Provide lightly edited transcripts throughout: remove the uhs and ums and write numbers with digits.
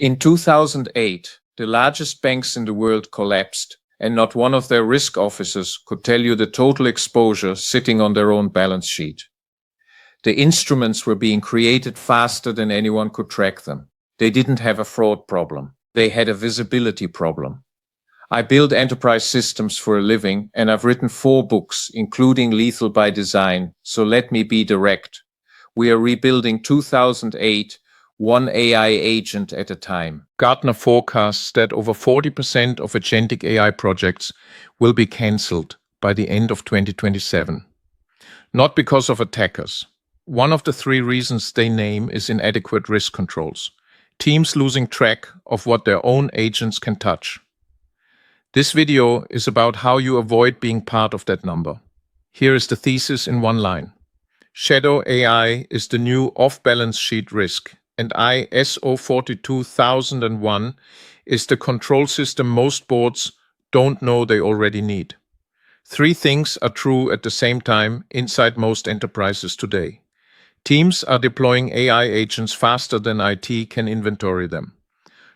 In 2008, the largest banks in the world collapsed, and not one of their risk officers could tell you the total exposure sitting on their own balance sheet. The instruments were being created faster than anyone could track them. They didn't have a fraud problem. They had a visibility problem. I build enterprise systems for a living, and I've written 4 books, including Lethal by Design, so let me be direct. We are rebuilding 2008, one AI agent at a time. Gartner forecasts that over 40% of agentic AI projects will be cancelled by the end of 2027. Not because of attackers. One of the 3 reasons they name is inadequate risk controls. Teams losing track of what their own agents can touch. This video is about how you avoid being part of that number. Here is the thesis in 1 line. Shadow AI is the new off-balance sheet risk, and ISO 42001 is the control system most boards don't know they already need. 3 things are true at the same time inside most enterprises today. Teams are deploying AI agents faster than IT can inventory them.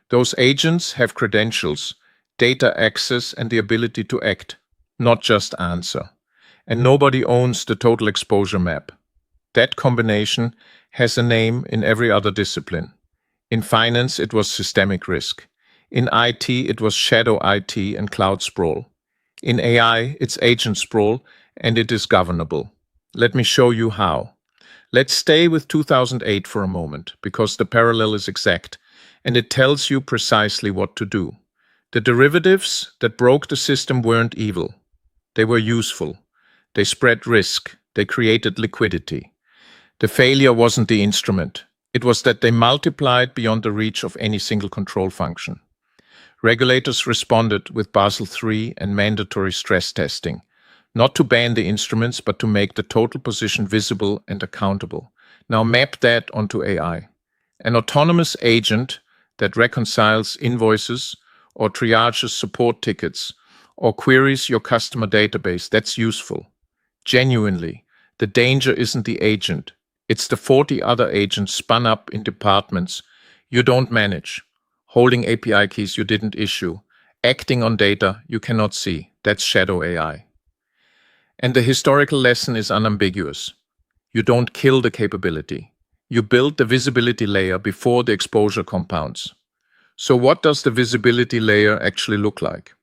Those agents have credentials, data access, and the ability to act, not just answer. And nobody owns the total exposure map. That combination has a name in every other discipline. In finance, it was systemic risk. In IT, it was shadow IT and cloud sprawl. In AI, it's agent sprawl, and it is governable. Let me show you how. Let's stay with 2008 for a moment, because the parallel is exact, and it tells you precisely what to do. The derivatives that broke the system weren't evil. They were useful. They spread risk. They created liquidity. The failure wasn't the instrument. It was that they multiplied beyond the reach of any single control function. Regulators responded with Basel Three and mandatory stress testing, not to ban the instruments, but to make the total position visible and accountable. Now map that onto AI. An autonomous agent that reconciles invoices or triages support tickets or queries your customer database, that's useful. Genuinely, the danger isn't the agent. It's the 40 other agents spun up in departments you don't manage, holding API keys you didn't issue, acting on data you cannot see. That's shadow AI. And the historical lesson is unambiguous. You don't kill the capability. You build the visibility layer before the exposure compounds. So what does the visibility layer actually look like?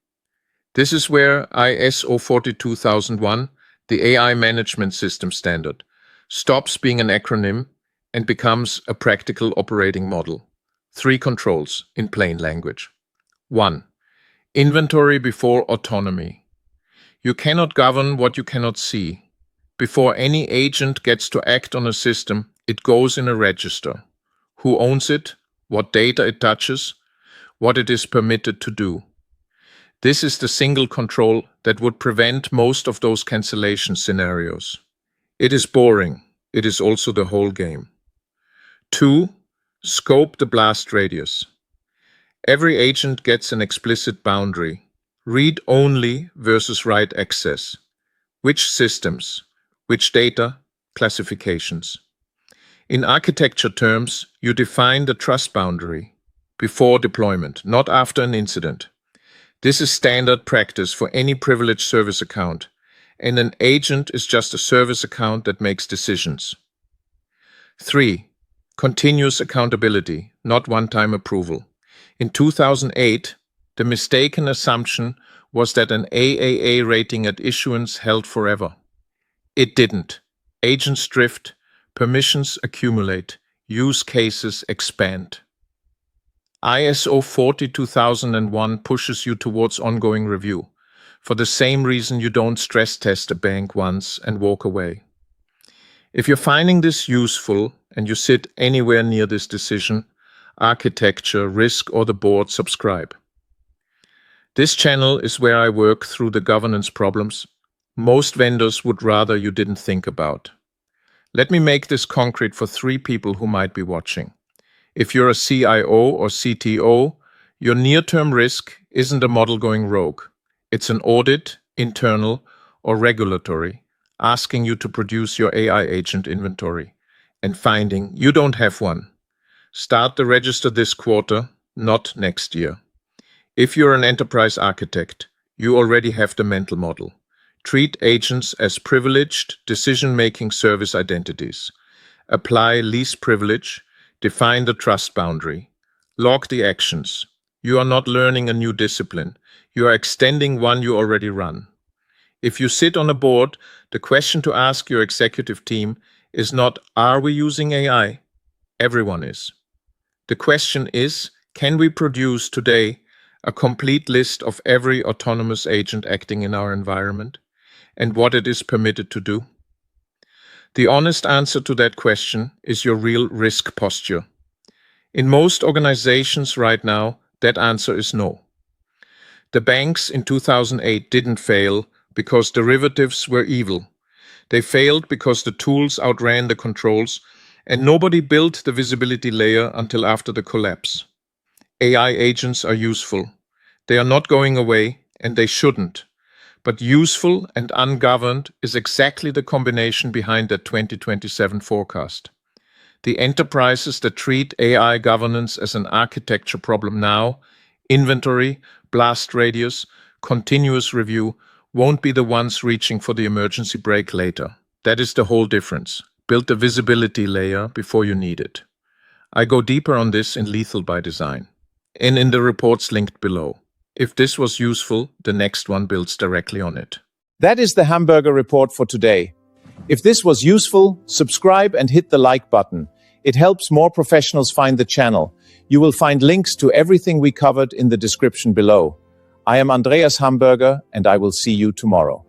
This is where ISO 42001, the AI management system standard, stops being an acronym and becomes a practical operating model. 3 controls in plain language. 1. Inventory before autonomy. You cannot govern what you cannot see. Before any agent gets to act on a system, it goes in a register. Who owns it? What data it touches? What it is permitted to do. This is the single control that would prevent most of those cancellation scenarios. It is boring. It is also the whole game. 2. Scope the blast radius. Every agent gets an explicit boundary. Read only versus write access. Which systems? Which data? Classifications. In architecture terms, you define the trust boundary before deployment, not after an incident. This is standard practice for any privileged service account, and an agent is just a service account that makes decisions. 3. Continuous accountability, not one-time approval. In 2008, the mistaken assumption was that an AAA rating at issuance held forever. It didn't. Agents drift, permissions accumulate, use cases expand. ISO 42001 pushes you towards ongoing review, for the same reason you don't stress test a bank once and walk away. If you're finding this useful and you sit anywhere near this decision, architecture, risk, or the board, subscribe. This channel is where I work through the governance problems most vendors would rather you didn't think about. Let me make this concrete for 3 people who might be watching. If you're a CIO or CTO, your near-term risk isn't a model going rogue. It's an audit, internal, or regulatory, asking you to produce your AI agent inventory and finding you don't have one. Start the register this quarter, not next year. If you're an enterprise architect, you already have the mental model. Treat agents as privileged decision-making service identities. Apply least privilege, define the trust boundary, log the actions. You are not learning a new discipline. You are extending one you already run. If you sit on a board, the question to ask your executive team is not, are we using AI? Everyone is. The question is, can we produce today a complete list of every autonomous agent acting in our environment and what it is permitted to do? The honest answer to that question is your real risk posture. In most organizations right now, that answer is no. The banks in 2008 didn't fail because derivatives were evil. They failed because the tools outran the controls, and nobody built the visibility layer until after the collapse. AI agents are useful. They are not going away, and they shouldn't. But useful and ungoverned is exactly the combination behind that 2027 forecast. The enterprises that treat AI governance as an architecture problem now, inventory, blast radius, continuous review, won't be the ones reaching for the emergency brake later. That is the whole difference. Build the visibility layer before you need it. I go deeper on this in Lethal by Design and in the reports linked below. If this was useful, the next one builds directly on it. That is the Hamberger report for today. If this was useful, subscribe and hit the like button. It helps more professionals find the channel. You will find links to everything we covered in the description below. I am Andreas Hamberger, and I will see you tomorrow.